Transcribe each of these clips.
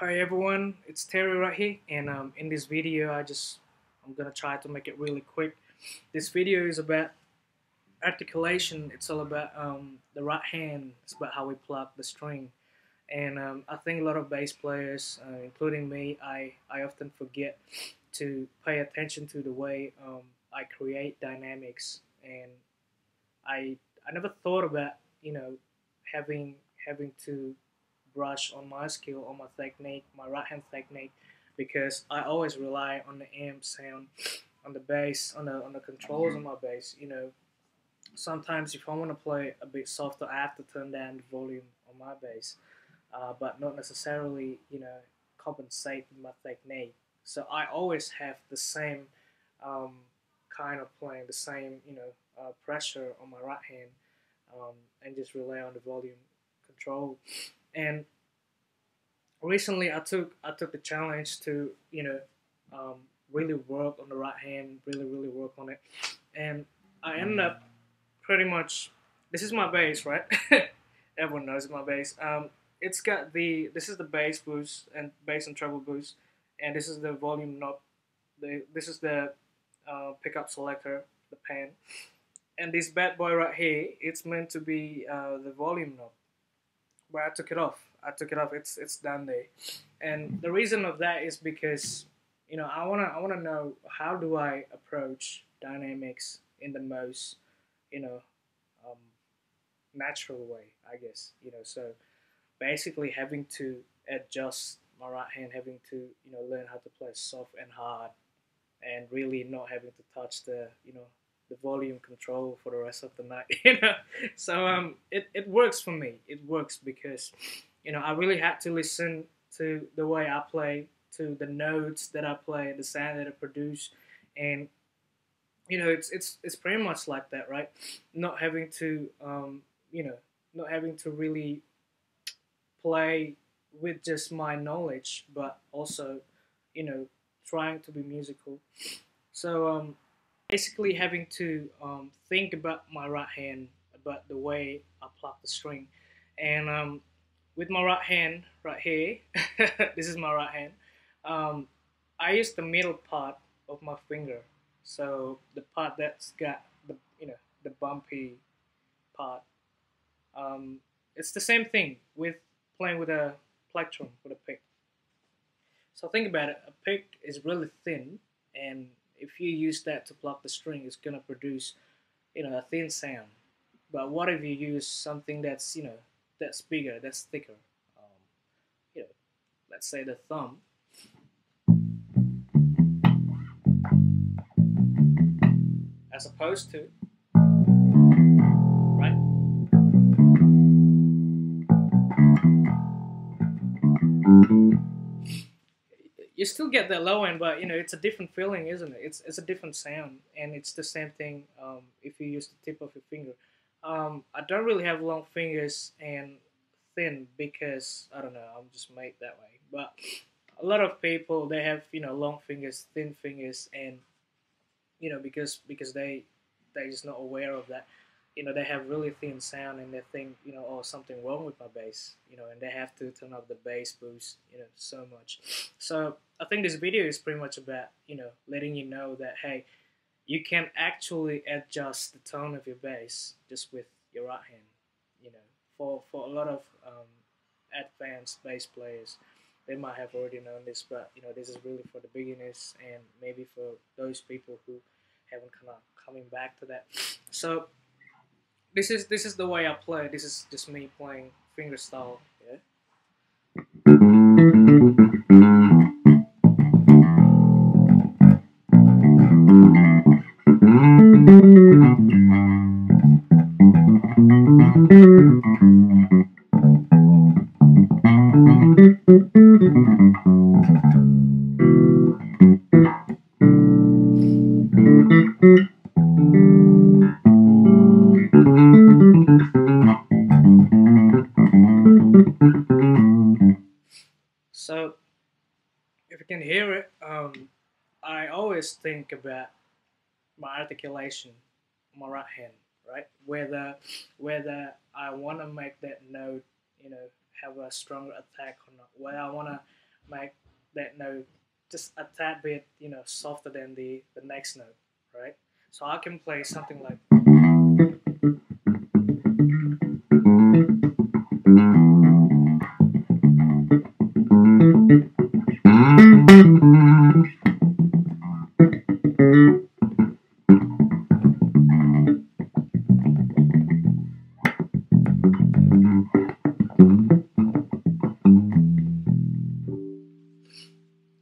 Hi everyone, it's Terry right here, and in this video, I'm gonna try to make it really quick. This video is about articulation. It's all about the right hand. It's about how we pluck the string, and I think a lot of bass players, including me, I often forget to pay attention to the way I create dynamics, and I I never thought about having having to brush on my skill, on my technique, my right hand technique, because I always rely on the amp sound, on the bass, on the controls on my bass. Sometimes if I want to play a bit softer, I have to turn down the volume on my bass, but not necessarily compensate with my technique. So I always have the same um, kind of playing, the same pressure on my right hand, and just rely on the volume control. And recently I took the challenge to um, really work on the right hand, really work on it, and I ended up pretty much. This is my bass, right? Everyone knows my bass. It's got this is the bass boost and bass and treble boost, and this is the volume knob. This is the pickup selector, the pan, and this bad boy right here. It's meant to be the volume knob, but I took it off. It's done there, and the reason of that is because I wanna know how do I approach dynamics in the most you know um, natural way, I guess. So basically having to adjust my right hand, having to learn how to play soft and hard, and really not having to touch the volume control for the rest of the night. So it works for me. It works because I really had to listen to the way I play, to the notes that I play, the sound that I produce, and it's pretty much like that, right? Not having to you know not having to really play with just my knowledge, but also you know trying to be musical. So basically having to think about my right hand, about the way I pluck the string, and with my right hand right here, this is my right hand. Um, I use the middle part of my finger, so the part that's got the bumpy part. Um, it's the same thing with playing with a plectrum with a pick. So think about it. A pick is really thin, and if you use that to pluck the string, it's gonna produce a thin sound. But what if you use something that's that's bigger, that's thicker? Um, you know, let's say the thumb, as opposed to right. You still get that low end, but it's a different feeling, isn't it? It's a different sound, and it's the same thing if you use the tip of your finger. I don't really have long fingers and thin because I don't know, I'm just made that way. But a lot of people they have long fingers, thin fingers, and because they just not aware of that. They have really thin sound and they think oh, something wrong with my bass, and they have to turn up the bass boost so much. So I think this video is pretty much about letting you know that hey, you can actually adjust the tone of your bass just with your right hand. For a lot of advanced bass players, they might have already known this, but this is really for the beginners and maybe for those people who haven't kind of coming back to that. So this is the way I play. This is just me playing fingerstyle. Yeah. So if you can hear it, I always think about my articulation, my right hand, right? Whether I want to make that note, have a stronger attack or not. Whether I make that note just a tad bit, softer than the next note, right? So I can play something like,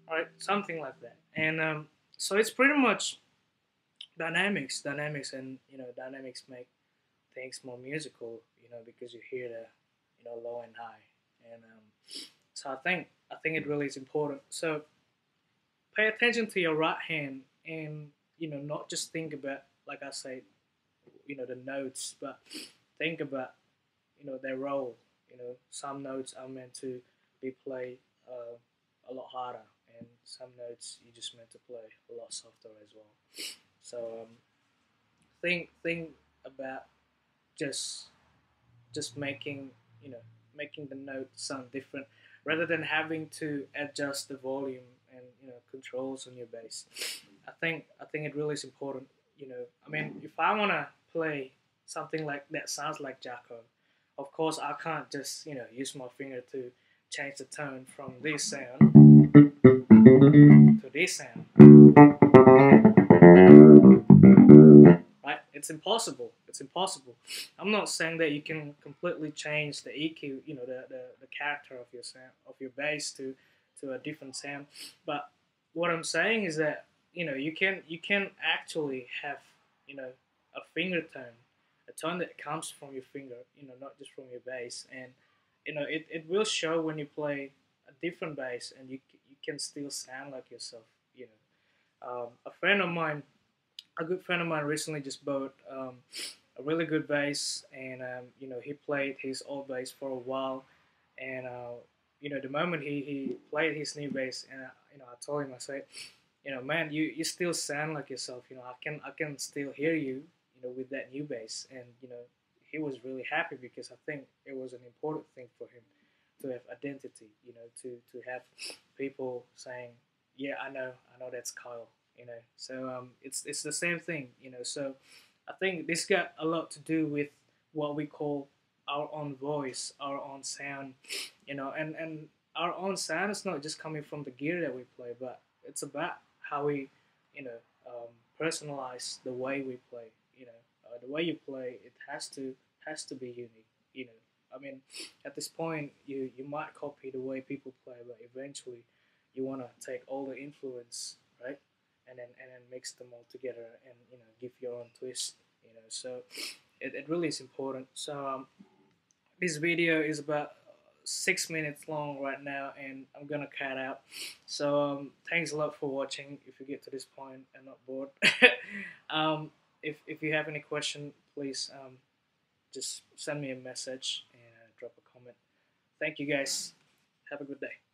right, something like that. And so it's pretty much dynamics, and dynamics make things more musical, because you hear the, low and high, and so I think it really is important. So pay attention to your right hand, and not just think about, like I said, the notes, but think about their role. Some notes are meant to be played a lot harder, and some notes you just meant to play a lot softer as well. So think about just making making the note sound different, rather than having to adjust the volume and controls on your bass. I think it really is important. I mean, if I want to play something like that sounds like Jacko, of course I can't just use my finger to change the tone from this sound to this sound. Right? It's impossible. It's impossible. I'm not saying that you can completely change the EQ, the character of your sound, of your bass to a different sound. But what I'm saying is that you can actually have a finger tone, a tone that comes from your finger, not just from your bass, and it will show when you play a different bass, and you can still sound like yourself. A friend of mine, a good friend of mine, recently just bought a really good bass, and he played his old bass for a while, and the moment he played his new bass, and I told him, I said, man, you still sound like yourself. I can still hear you, with that new bass, and he was really happy, because I think it was an important thing for him to have identity, to have people saying, yeah, I know that's Kyle. So it's the same thing. So I think this got a lot to do with what we call our own voice, our own sound. And our own sound is not just coming from the gear that we play, but it's about how we you know personalize the way we play. The way you play, it has to be unique. I mean, at this point, you might copy the way people play, but eventually you want to take all the influence, right, and then mix them all together, and give your own twist. So it really is important. So this video is about 6 minutes long right now, and I'm gonna cut out. So thanks a lot for watching. If you get to this point and not bored, if you have any question, please just send me a message and drop a comment. Thank you guys. Have a good day.